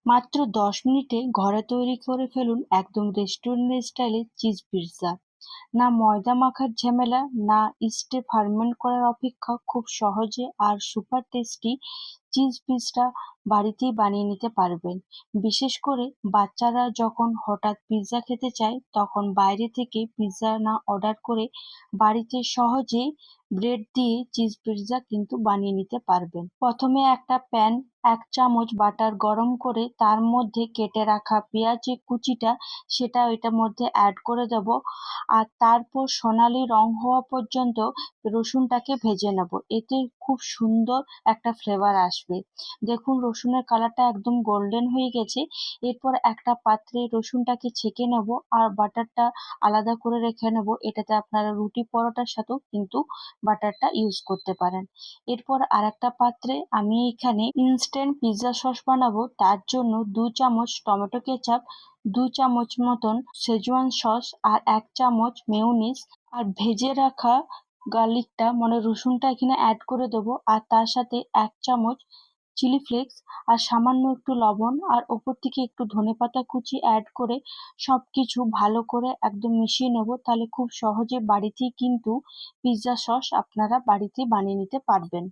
মাত্র 10 মিনিটে ঘরে তৈরি করে ফেলুন একদম রেস্টুরেন্ট স্টাইলে চিজ পিৎজা। না ময়দা মাখার ঝামেলা, না ইস্টে ফার্মেন্ট করার অপেক্ষা, খুব সহজে আর সুপার টেস্টি চিজ পিৎজা বাড়িতেই বানিয়ে নিতে পারবেন। বিশেষ করে বাচ্চারা যখন হঠাৎ পিৎজা খেতে চায় তখন বাইরে থেকে পিৎজা না অর্ডার করে বাড়িতে সহজেই ব্রেড দিয়ে চিজ পিৎজা কিন্তু বানিয়ে নিতে পারবেন। প্রথমে একটা প্যান 1 চামচ বাটার গরম করে তার মধ্যে কেটে রাখা পেঁয়াজের কুচিটা সেটা এটার মধ্যে অ্যাড করে দেব। আর তারপর সোনালি রং হওয়া পর্যন্ত রসুনটাকে ভেজে নেব, এতে খুব সুন্দর একটা ফ্লেভার আসবে। দেখুন রসুনের কালারটা একদম গোল্ডেন হয়ে গেছে। এরপর একটা পাত্রে রসুনটাকে ছেঁকে নেব আর বাটারটা আলাদা করে রেখে নেব। এটাতে আপনারা রুটি পরোটার সাথেও কিন্তু বাটারটা ইউজ করতে পারেন। এরপর আরেকটা পাত্রে আমি এখানে ইনস্ট্যান্ট পিৎজা সস বানাবো, তার জন্য 2 চামচ টমেটো কেচাপ, 2 চামচ মতন শেজওয়ান সস আর 1 চামচ মেয়োনিজ আর ভেজে রাখা গার্লিকটা মানে রসুনটা এখানে অ্যাড করে দেবো। আর তার সাথে 1 চামচ চিলি ফ্লেক্স আর সামান্য একটু লবণ আর ওপর থেকে একটু ধনেপাতা কুচি অ্যাড করে সবকিছু ভালো করে একদম মিশিয়ে নেব। তাহলে খুব সহজে বাড়িতেই কিন্তু পিৎজা সস আপনারা বাড়িতে বানিয়ে নিতে পারবেন।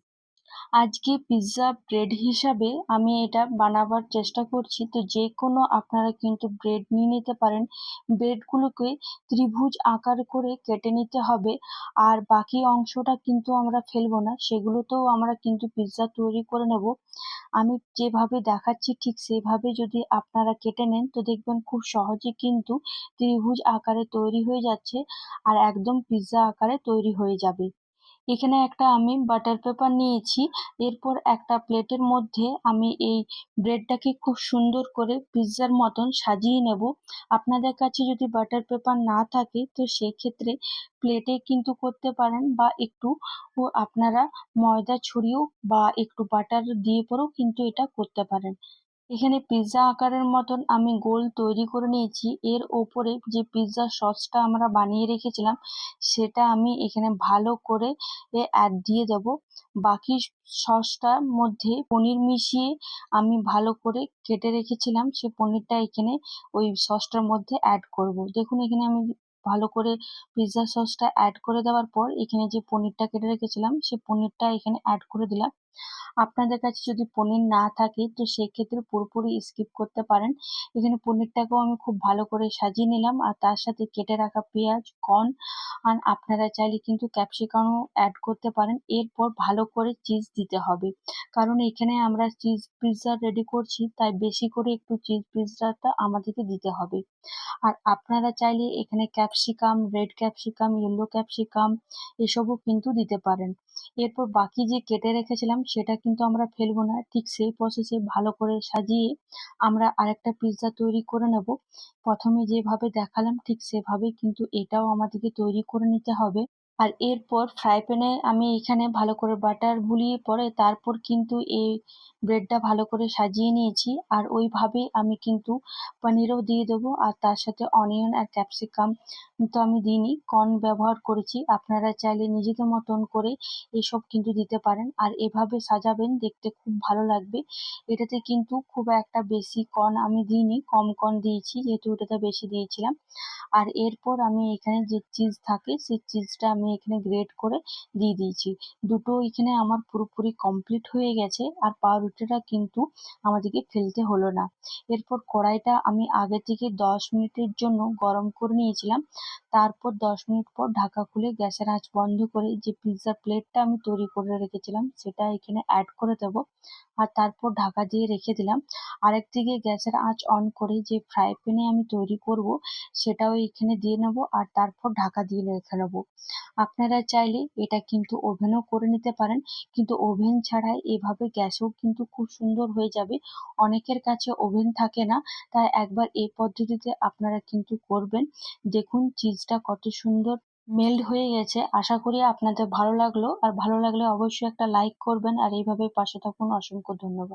আজকে পিৎজা ব্রেড হিসাবে আমি এটা বানাবার চেষ্টা করছি, তো যে কোনো আপনারা কিন্তু ব্রেড নিয়ে নিতে পারেন। ব্রেডগুলোকে ত্রিভুজ আকার করে কেটে নিতে হবে, আর বাকি অংশটা কিন্তু আমরা ফেলবো না, সেগুলোতেও আমরা কিন্তু পিৎজা তৈরি করে নেব। আমি যেভাবে দেখাচ্ছি ঠিক সেইভাবে যদি আপনারা কেটে নেন তো দেখবেন খুব সহজে কিন্তু ত্রিভুজ আকারে তৈরি হয়ে যাচ্ছে আর একদম পিৎজা আকারে তৈরি হয়ে যাবে। এখানে একটা আমি বাটার পেপার নিয়েছি। এরপর একটা প্লেটের মধ্যে আমি এই ব্রেডটাকে খুব সুন্দর করে পিৎজার মতন সাজিয়ে নেব। আপনাদের কাছে যদি বাটার পেপার না থাকে তো সেক্ষেত্রে প্লেটে কিন্তু করতে পারেন, বা একটু আপনারা ময়দা ছড়িয়েও বা একটু বাটার দিয়ে পরেও কিন্তু এটা করতে পারেন। এখানে পিৎজা আকারের মতন আমি গোল তৈরি করে নিয়েছি। এর ওপরে যে পিৎজা সসটা আমরা বানিয়ে রেখেছিলাম সেটা আমি এখানে ভালো করে অ্যাড দিয়ে দেব। বাকি সসটার মধ্যে পনির মিশিয়ে আমি ভালো করে কেটে রেখেছিলাম, সে পনিরটা এখানে ওই সসটার মধ্যে অ্যাড করব। দেখুন এখানে আমি ভালো করে পিৎজা সসটা অ্যাড করে দেওয়ার পর এখানে যে পনিরটা কেটে রেখেছিলাম সে পনিরটা এখানে অ্যাড করে দিলাম। আপনাদের কাছে যদি পনির না থাকে তো সেক্ষেত্রে পুরোপুরি স্কিপ করতে পারেন। এখানে পনিরটাকেও আমি খুব ভালো করে সাজিয়ে নিলাম আর তার সাথে কেটে রাখা পেঁয়াজ, কর্ন আর আপনারা চাইলে কিন্তু ক্যাপসিকামও অ্যাড করতে পারেন। এরপর ভালো করে চিজ দিতে হবে, কারণ এখানে আমরা চিজ পিৎজা রেডি করছি, তাই বেশি করে একটু চিজ পিৎজাটা আমাদেরকে দিতে হবে। আর আপনারা চাইলে এখানে capsicum, red capsicum, yellow capsicum এসবও কিন্তু দিতে পারেন। এরপর বাকি যে কেটে রেখেছিলাম সেটা কিন্তু আমরা ফেলবো না, ঠিক সেই প্রসেসে ভালো করে সাজিয়ে আমরা আরেকটা পিৎজা তৈরি করে নেব। প্রথমে যেভাবে দেখালাম ঠিক সেভাবেই কিন্তু এটাও আমাদেরকে তৈরি করে নিতে হবে। আর এরপর ফ্রাই প্যানে আমি এখানে ভালো করে বাটার বুলিয়ে পরে তারপর কিন্তু এই ব্রেডটা ভালো করে সাজিয়ে নিয়েছি। আর ওইভাবে আমি কিন্তু পনিরও দিয়ে দেবো আর তার সাথে অনিয়ন আর ক্যাপসিকাম তো আমি দিইনি, কর্ন ব্যবহার করেছি। আপনারা চাইলে নিজেদের মতন করে এসব কিন্তু দিতে পারেন আর এভাবে সাজাবেন, দেখতে খুব ভালো লাগবে। এটাতে কিন্তু খুব একটা বেশি কর্ন আমি দিইনি, কম কর্ন দিয়েছি যেহেতু ওটাতে বেশি দিয়েছিলাম। আর এরপর আমি এখানে যে চিজ থাকে সেই চিজটা আমি এখানে গ্রেট করে দিয়ে দিয়েছি। দুটো এখানে আমার পুরোপুরি কমপ্লিট হয়ে গেছে আর পাউরুটিটা কিন্তু আমাদেরকে ফেলতে হলো না। এরপর কড়াইটা আমি আগে থেকে 10 মিনিটের জন্য গরম করে নিয়েছিলাম। তারপর 10 মিনিট পর ঢাকা খুলে গ্যাসের আঁচ বন্ধ করে যে পিৎজা প্লেটটা আমি তৈরি করে রেখেছিলাম সেটা এখানে অ্যাড করে দেবো আর তারপর ঢাকা দিয়ে রেখে দিলাম। আরেকদিকে গ্যাসের আঁচ অন করে যে ফ্রাই প্যানে আমি তৈরি করব সেটাও এখানে দিয়ে নেব আর তারপর ঢাকা দিয়ে রেখে নেব। আপনারা চাইলে এটা কিন্তু ওভেনও করে নিতে পারেন, কিন্তু ওভেন ছাড়াই এভাবে গ্যাসেও কিন্তু খুব সুন্দর হয়ে যাবে। অনেকের কাছে ওভেন থাকে না, তাই একবার এই পদ্ধতিতে আপনারা কিন্তু করবেন। দেখুন চিজটা কত সুন্দর মেল্ট হয়ে গেছে। আশা করি আপনাদের ভালো লাগলো, আর ভালো লাগলে অবশ্যই একটা লাইক করবেন আর এইভাবে পাশে থাকুন। অসংখ্য ধন্যবাদ।